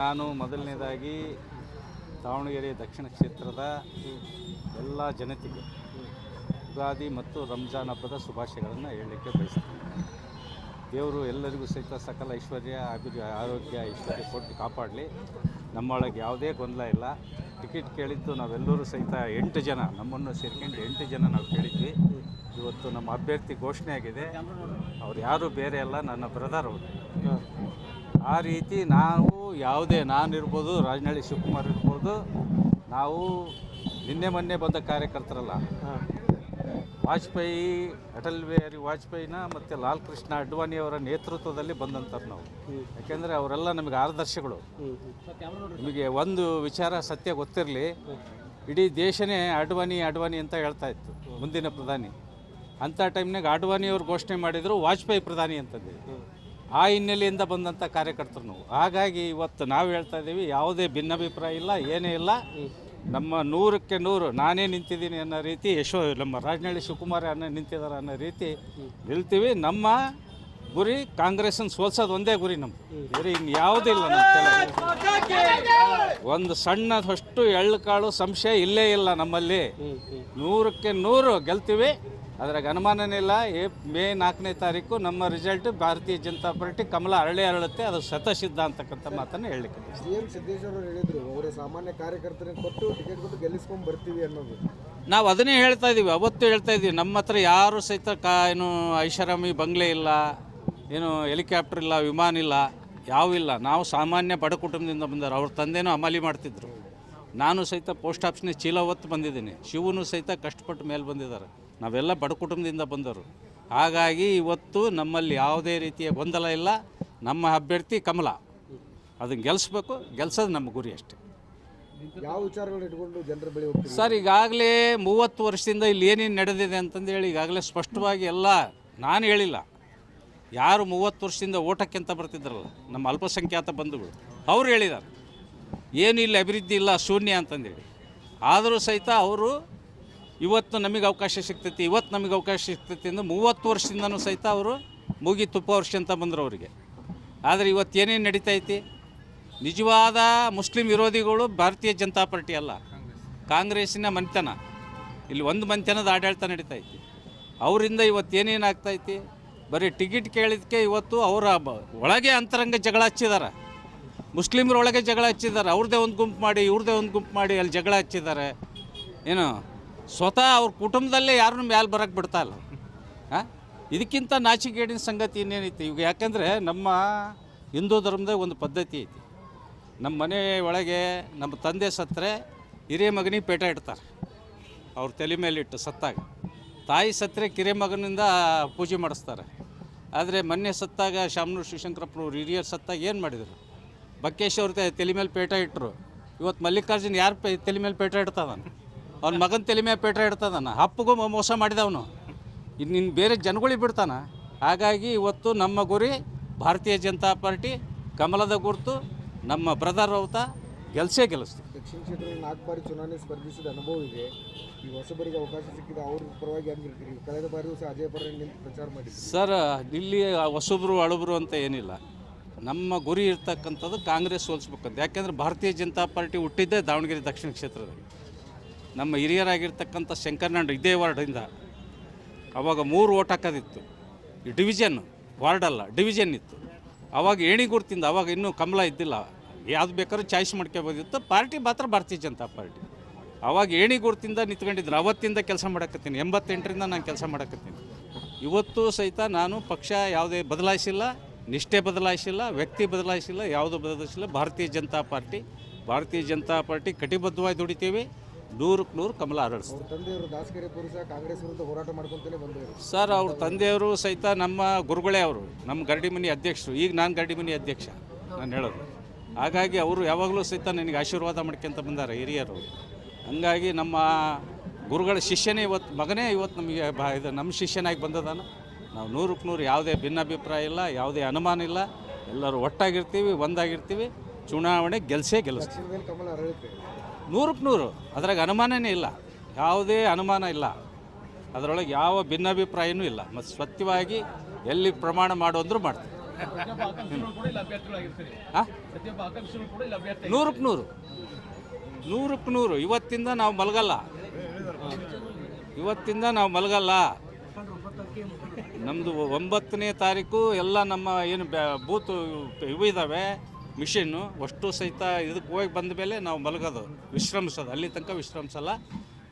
ನಾನು ಮೊದಲನೇದಾಗಿ ದಾವಣಗೆರೆ ದಕ್ಷಿಣ ಕ್ಷೇತ್ರದ ಎಲ್ಲ ಜನತೆಗೆ ಯುಗಾದಿ ಮತ್ತು ರಂಜಾನ್ ಹಬ್ಬದ ಶುಭಾಶಯಗಳನ್ನು ಹೇಳಲಿಕ್ಕೆ ಬಯಸ್ತೀನಿ. ದೇವರು ಎಲ್ಲರಿಗೂ ಸಹಿತ ಸಕಲ ಐಶ್ವರ್ಯ ಆರೋಗ್ಯ ಐಶ್ವರ್ಯ ಕೊಟ್ಟು ಕಾಪಾಡಲಿ. ನಮ್ಮೊಳಗೆ ಯಾವುದೇ ಗೊಂದಲ ಇಲ್ಲ. ಟಿಕೆಟ್ ಕೇಳಿದ್ದು ನಾವೆಲ್ಲರೂ ಸಹಿತ 8 ಜನ ನಮ್ಮನ್ನು ಸೇರ್ಕೊಂಡು 8 ಜನ ನಾವು ಕೇಳಿದ್ವಿ. ಇವತ್ತು ನಮ್ಮ ಅಭ್ಯರ್ಥಿ ಘೋಷಣೆ ಆಗಿದೆ. ಅವ್ರು ಯಾರೂ ಬೇರೆ ಅಲ್ಲ, ನನ್ನ ಬ್ರದರ್ ಅವರು. ಆ ರೀತಿ ನಾವು ನಾನಿರ್ಬೋದು, ರಾಜನಹಳ್ಳಿ ಶಿವಕುಮಾರ್ ಇರ್ಬೋದು, ನಾವು ಮೊನ್ನೆ ಬಂದ ಕಾರ್ಯಕರ್ತರಲ್ಲ. ವಾಜಪೇಯಿ, ಅಟಲ್ ಬಿಹಾರಿ ವಾಜಪೇಯಿನ ಮತ್ತು ಲಾಲ್ ಕೃಷ್ಣ ಅಡ್ವಾಣಿಯವರ ನೇತೃತ್ವದಲ್ಲಿ ಬಂದಂಥವ್ರು ನಾವು. ಯಾಕೆಂದರೆ ಅವರೆಲ್ಲ ನಮಗೆ ಆದರ್ಶಗಳು. ನಿಮಗೆ ಒಂದು ವಿಚಾರ ಸತ್ಯ ಗೊತ್ತಿರಲಿ, ಇಡೀ ದೇಶನೇ ಅಡ್ವಾಣಿ ಅಂತ ಹೇಳ್ತಾ ಇತ್ತು ಮುಂದಿನ ಪ್ರಧಾನಿ. ಅಂಥ ಟೈಮ್ನಾಗ ಅಡ್ವಾಣಿಯವ್ರು ಘೋಷಣೆ ಮಾಡಿದರು ವಾಜಪೇಯಿ ಪ್ರಧಾನಿ ಅಂತಂದು. ಆ ಹಿನ್ನೆಲೆಯಿಂದ ಬಂದಂಥ ಕಾರ್ಯಕರ್ತರು ನಾವು. ಹಾಗಾಗಿ ಇವತ್ತು ನಾವು ಹೇಳ್ತಾ ಇದ್ದೀವಿ, ಯಾವುದೇ ಭಿನ್ನಾಭಿಪ್ರಾಯ ಇಲ್ಲ, ಏನೇ ಇಲ್ಲ. ನಮ್ಮ 100ಕ್ಕೆ 100 ನಾನೇ ನಿಂತಿದ್ದೀನಿ ಅನ್ನೋ ರೀತಿ, ನಮ್ಮ ರಾಜನಹಳ್ಳಿ ಶಿವಕುಮಾರ್ ನಿಂತಿದ್ದಾರೆ ಅನ್ನೋ ರೀತಿ ನಿಲ್ತೀವಿ. ನಮ್ಮ ಗುರಿ ಕಾಂಗ್ರೆಸ್ಸನ್ನು ಸೋಲ್ಸೋದು ಒಂದೇ ಗುರಿ ನಮ್ಮದು, ಬೇರೆ ಇನ್ನು ಯಾವುದೂ ಇಲ್ಲ. ನಮ್ಮ ಒಂದು ಸಣ್ಣದಷ್ಟು ಎಳ್ಳುಕಾಳು ಸಂಶಯ ಇಲ್ಲೇ ಇಲ್ಲ ನಮ್ಮಲ್ಲಿ. 100ಕ್ಕೆ 100 ಗೆಲ್ತೀವಿ, ಅದ್ರಾಗ ಅನುಮಾನನೇ ಇಲ್ಲ. ಮೇ 4ನೇ ತಾರೀಕು ನಮ್ಮ ರಿಸಲ್ಟ್ ಭಾರತೀಯ ಜನತಾ ಪಾರ್ಟಿ ಕಮಲ ಅರಳುತ್ತೆ, ಅದು ಶತಸಿದ್ಧ ಅಂತಕ್ಕಂಥ ಮಾತನ್ನು ಹೇಳಲಿಕ್ಕೆ. CM ಸಿದ್ದೇಶ್ವರ ಅವರು ಹೇಳಿದರು, ಅವರೇ ಸಾಮಾನ್ಯ ಕಾರ್ಯಕರ್ತರಿಗೆ ಕೊಟ್ಟು ಟಿಕೆಟ್ ಕೊಟ್ಟು ಗೆಲ್ಲಿಸ್ಕೊಂಡು ಬರ್ತೀವಿ ಅನ್ನೋದು. ನಾವು ಅದನ್ನೇ ಹೇಳ್ತಾ ಇದ್ದೀವಿ, ಅವತ್ತು ಹೇಳ್ತಾ ಇದ್ದೀವಿ. ನಮ್ಮ ಹತ್ರ ಯಾರು ಸಹಿತ ಏನು ಐಷಾರಾಮಿ ಬಂಗ್ಲೆ ಇಲ್ಲ, ಏನು ಹೆಲಿಕಾಪ್ಟರ್ ಇಲ್ಲ, ವಿಮಾನ ಇಲ್ಲ, ಯಾವಿಲ್ಲ. ನಾವು ಸಾಮಾನ್ಯ ಬಡ ಕುಟುಂಬದಿಂದ ಬಂದವರು. ಅವ್ರ ತಂದೆನೂ ಅಮಲಿ ಮಾಡ್ತಿದ್ರು. ನಾನು ಸಹಿತ ಪೋಸ್ಟ್ ಆಫೀಸ್ನ ಚೀಲ ಹೊತ್ತು ಬಂದಿದ್ದೀನಿ. ಶಿವನು ಸಹಿತ ಕಷ್ಟಪಟ್ಟು ಮೇಲೆ ಬಂದಿದ್ದಾರೆ. ನಾವೆಲ್ಲ ಬಡ ಕುಟುಂಬದಿಂದ ಬಂದವರು. ಹಾಗಾಗಿ ಇವತ್ತು ನಮ್ಮಲ್ಲಿ ಯಾವುದೇ ರೀತಿಯ ಗೊಂದಲ ಇಲ್ಲ. ನಮ್ಮ ಅಭ್ಯರ್ಥಿ ಕಮಲ, ಅದನ್ನು ಗೆಲ್ಸೋದು ನಮ್ಮ ಗುರಿ ಅಷ್ಟೇ. ಯಾವ ವಿಚಾರಗಳು ಇಟ್ಕೊಂಡು ಜನರ ಬಳಿ ಹೋಗ್ತೀವಿ ಸರ್? ಈಗಾಗಲೇ 30 ವರ್ಷದಿಂದ ಇಲ್ಲಿ ಏನೇನು ನಡೆದಿದೆ ಅಂತಂದೇಳಿ ಈಗಾಗಲೇ ಸ್ಪಷ್ಟವಾಗಿ ಎಲ್ಲ ನಾನು ಹೇಳಿಲ್ಲ. ಯಾರು 30 ವರ್ಷದಿಂದ ಓಟಕ್ಕೆ ಅಂತ ಬರ್ತಿದ್ರಲ್ಲ ನಮ್ಮ ಅಲ್ಪಸಂಖ್ಯಾತ ಬಂಧುಗಳು, ಅವ್ರು ಹೇಳಿದ್ದಾರೆ ಏನು ಇಲ್ಲಿ ಅಭಿವೃದ್ಧಿ ಇಲ್ಲ, ಶೂನ್ಯ ಅಂತಂದೇಳಿ. ಆದರೂ ಸಹಿತ ಅವರು ಇವತ್ತು ನಮಗೆ ಅವಕಾಶ ಸಿಗ್ತೈತಿ ಅಂತ 30 ವರ್ಷದಿಂದನೂ ಸಹಿತ ಅವರು ಮೂಗಿ ತುಪ್ಪ ವರ್ಷ ಅಂತ ಬಂದರು ಅವರಿಗೆ. ಆದರೆ ಇವತ್ತು ಏನೇನು ನಡೀತೈತಿ, ನಿಜವಾದ ಮುಸ್ಲಿಂ ವಿರೋಧಿಗಳು ಭಾರತೀಯ ಜನತಾ ಪಾರ್ಟಿ ಅಲ್ಲ, ಕಾಂಗ್ರೆಸ್ಸಿನ ಮನೆತನ. ಇಲ್ಲಿ ಒಂದು ಮನೆತನದ ಆಡಳಿತ ನಡೀತೈತಿ. ಅವರಿಂದ ಇವತ್ತು ಏನೇನು ಆಗ್ತೈತಿ, ಬರೀ ಟಿಕೆಟ್ ಕೇಳಿದಕ್ಕೆ ಇವತ್ತು ಅವರ ಒಳಗೆ ಅಂತರಂಗ ಜಗಳ ಹಚ್ಚಿದ್ದಾರೆ. ಮುಸ್ಲಿಮರೊಳಗೆ ಜಗಳ ಹಚ್ಚಿದ್ದಾರೆ. ಅವ್ರದ್ದೇ ಒಂದು ಗುಂಪು ಮಾಡಿ, ಇವ್ರದ್ದೇ ಒಂದು ಗುಂಪು ಮಾಡಿ ಅಲ್ಲಿ ಜಗಳ ಹಚ್ಚಿದ್ದಾರೆ. ಏನು ಸ್ವತಃ ಅವ್ರ ಕುಟುಂಬದಲ್ಲೇ ಯಾರನ್ನೂ ಮ್ಯಾಲೆ ಬರೋಕ್ಕೆ ಬಿಡ್ತಾ ಇಲ್ಲ. ಇದಕ್ಕಿಂತ ನಾಚಿಕೆಗೇಡಿನ ಸಂಗತಿ ಇನ್ನೇನೈತಿ ಈಗ? ಯಾಕೆಂದರೆ ನಮ್ಮ ಹಿಂದೂ ಧರ್ಮದಾಗ ಒಂದು ಪದ್ಧತಿ ಐತಿ. ನಮ್ಮ ಮನೆ ಒಳಗೆ ನಮ್ಮ ತಂದೆ ಸತ್ತರೆ ಹಿರಿಯ ಮಗನಿಗೆ ಪೇಟ ಇಡ್ತಾರೆ, ಅವ್ರ ತಲೆ ಮೇಲಿಟ್ಟು ಸತ್ತಾಗ. ತಾಯಿ ಸತ್ತರೆ ಕಿರಿಯ ಮಗನಿಂದ ಪೂಜೆ ಮಾಡಿಸ್ತಾರೆ. ಆದರೆ ಮೊನ್ನೆ ಸತ್ತಾಗ ಶಾಮನೂರು ಶಿವಶಂಕರಪ್ಪನವ್ರು ಹಿರಿಯರು ಸತ್ತಾಗ ಏನು ಮಾಡಿದರು? ಬಕ್ಕೇಶ್ವರ ತಲೆ ಮೇಲೆ ಪೇಟ ಇಟ್ಟರು. ಇವತ್ತು ಮಲ್ಲಿಕಾರ್ಜುನ್ ಯಾರು ತಲೆ ಮೇಲೆ ಪೇಟ ಇಡ್ತದಾನ? ಅವ್ನ ಮಗನ ತಲೆ ಮೇಲೆ ಪೇಟ ಇಡ್ತದಾನ. ಅಪ್ಪಗೂ ಮೋಸ ಮಾಡಿದವನು ಇನ್ನು ಬೇರೆ ಜನಗಳಿಗೆ ಬಿಡ್ತಾನ. ಹಾಗಾಗಿ ಇವತ್ತು ನಮ್ಮ ಗುರಿ ಭಾರತೀಯ ಜನತಾ ಪಾರ್ಟಿ, ಕಮಲದ ಗುರುತು, ನಮ್ಮ ಬ್ರದರ್ ಅವತ ಗೆಲ್ಲಿಸ್ತೀವಿ. ದಕ್ಷಿಣ ಕ್ಷೇತ್ರದಲ್ಲಿ 4 ಬಾರಿ ಚುನಾವಣೆ ಸ್ಪರ್ಧಿಸಿದ ಅನುಭವ ಇದೆ. ಈ ಹೊಸಬರಿಗೆ ಅವಕಾಶ ಸಿಕ್ಕಿದೆ, ಅವ್ರ ಪರವಾಗಿ ಹೆಂಗಿರ್ತೀರಿ? ಕಳೆದ ಬಾರಿಯೂ ಸಹ ಅಜಯ್ ಪರ ನಿಂತು ಪ್ರಚಾರ ಮಾಡಿದ್ರು. ಸರ್, ಇಲ್ಲಿ ಹೊಸಬ್ರು ಅಳುಬ್ರು ಅಂತ ಏನಿಲ್ಲ. ನಮ್ಮ ಗುರಿ ಇರ್ತಕ್ಕಂಥದ್ದು ಕಾಂಗ್ರೆಸ್ ಸೋಲಿಸ್ಬೇಕಂತ. ಯಾಕೆಂದರೆ ಭಾರತೀಯ ಜನತಾ ಪಾರ್ಟಿ ಹುಟ್ಟಿದ್ದೇ ದಾವಣಗೆರೆ ದಕ್ಷಿಣ ಕ್ಷೇತ್ರದಲ್ಲಿ. ನಮ್ಮ ಹಿರಿಯರಾಗಿರ್ತಕ್ಕಂಥ ಶಂಕರನಾಡು ಇದೇ ವಾರ್ಡಿಂದ ಅವಾಗ 3 ಓಟ್ ಹಾಕೋದಿತ್ತು. ಈ ಡಿವಿಷನ್ ವಾರ್ಡಲ್ಲ, ಡಿವಿಷನ್ ಇತ್ತು. ಅವಾಗ ಏಣಿ ಗುರ್ತಿಂದ, ಅವಾಗ ಇನ್ನೂ ಕಮಲ ಇದ್ದಿಲ್ಲ, ಯಾವ್ದು ಬೇಕಾದ್ರೂ ಚಾಯ್ಸ್ ಮಾಡ್ಕೋಬೋದಿತ್ತು. ಪಾರ್ಟಿ ಮಾತ್ರ ಭಾರತೀಯ ಜನತಾ ಪಾರ್ಟಿ. ಅವಾಗ ಏಣಿ ಗುರ್ತಿಂದ ನಿಂತ್ಕೊಂಡಿದ್ರು. ಅವತ್ತಿಂದ ಕೆಲಸ ಮಾಡಕತ್ತೀನಿ, 88ರಿಂದ ನಾನು ಕೆಲಸ ಮಾಡಕತ್ತೀನಿ. ಇವತ್ತು ಸಹಿತ ನಾನು ಪಕ್ಷ ಯಾವುದೇ ಬದಲಾಯಿಸಿಲ್ಲ, ನಿಷ್ಠೆ ಬದಲಾಯಿಸಿಲ್ಲ, ವ್ಯಕ್ತಿ ಬದಲಾಯಿಸಿಲ್ಲ, ಯಾವುದು ಬದಲಾಯಿಸಿಲ್ಲ. ಭಾರತೀಯ ಜನತಾ ಪಾರ್ಟಿ ಕಟಿಬದ್ಧವಾಗಿ ದುಡಿತೀವಿ. 100ಕ್ಕೆ 100 ಕಮಲ ಅರಳಿಸ್ತಾರೆ. ತಂದೆಯವರು ದಾಸಕೆರೆ ಪುರುಷ ಕಾಂಗ್ರೆಸ್ ವಿರುದ್ಧ ಹೋರಾಟ ಮಾಡ್ಕೊಂತಲೇ ಬಂದವರು. ಸರ್, ಅವ್ರ ತಂದೆಯವರು ಸಹಿತ ನಮ್ಮ ಗುರುಗಳೇ. ಅವರು ನಮ್ಮ ಗರಡಿಮನಿ ಅಧ್ಯಕ್ಷರು. ಈಗ ನಾನು ಗರಡಿಮನಿ ಅಧ್ಯಕ್ಷ, ನಾನು ಹೇಳೋದು. ಹಾಗಾಗಿ ಅವರು ಯಾವಾಗಲೂ ಸಹಿತ ನನಗೆ ಆಶೀರ್ವಾದ ಮಾಡ್ಕೊಂತ ಬಂದಾರೆ ಹಿರಿಯರು. ಹಂಗಾಗಿ ನಮ್ಮ ಗುರುಗಳ ಶಿಷ್ಯನೇ ಮಗನೇ ಇವತ್ತು ನಮಗೆ ಇದು ನಮ್ಮ ಶಿಷ್ಯನಾಗಿ ಬಂದದಾನ. ನಾವು 100ಕ್ಕೆ 100 ಯಾವುದೇ ಭಿನ್ನಾಭಿಪ್ರಾಯ ಇಲ್ಲ, ಯಾವುದೇ ಅನುಮಾನ ಇಲ್ಲ. ಎಲ್ಲರೂ ಒಟ್ಟಾಗಿರ್ತೀವಿ, ಒಂದಾಗಿರ್ತೀವಿ. ಚುನಾವಣೆ ಗೆಲ್ಲಿಸ್ತೀವಿ. ಕಮಲ ಅರಳುತ್ತೆ 100ಕ್ಕೆ 100. ಅದ್ರಾಗ ಅನುಮಾನನೇ ಇಲ್ಲ, ಯಾವುದೇ ಅನುಮಾನ ಇಲ್ಲ. ಅದರೊಳಗೆ ಯಾವ ಭಿನ್ನಾಭಿಪ್ರಾಯನೂ ಇಲ್ಲ. ಮತ್ತು ಸ್ವಚ್ಛವಾಗಿ ಎಲ್ಲಿ ಪ್ರಮಾಣ ಮಾಡೋಂದ್ರೂ ಮಾಡ್ತೀವಿ. ಹಾಂ 100ಕ್ಕೆ 100 ಇವತ್ತಿಂದ ನಾವು ಮಲಗಲ್ಲ ನಮ್ಮದು 9ನೇ ತಾರೀಕು ಎಲ್ಲ ನಮ್ಮ ಏನು ಬೂತು ಇವು ಇದ್ದಾವೆ ಮಿಷಿನ್ನು ಅಷ್ಟು ಸಹಿತ ಇದಕ್ಕೆ ಹೋಗಿ ಬಂದ ಮೇಲೆ ನಾವು ಮಲಗೋದು ವಿಶ್ರಮಿಸೋದು, ಅಲ್ಲಿ ತನಕ ವಿಶ್ರಮಿಸಲ್ಲ.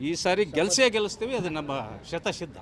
ಈ ಸಾರಿ ಗೆಲ್ಲಿಸ್ತೀವಿ, ಅದು ನಮ್ಮ ಶತಸಿದ್ಧ.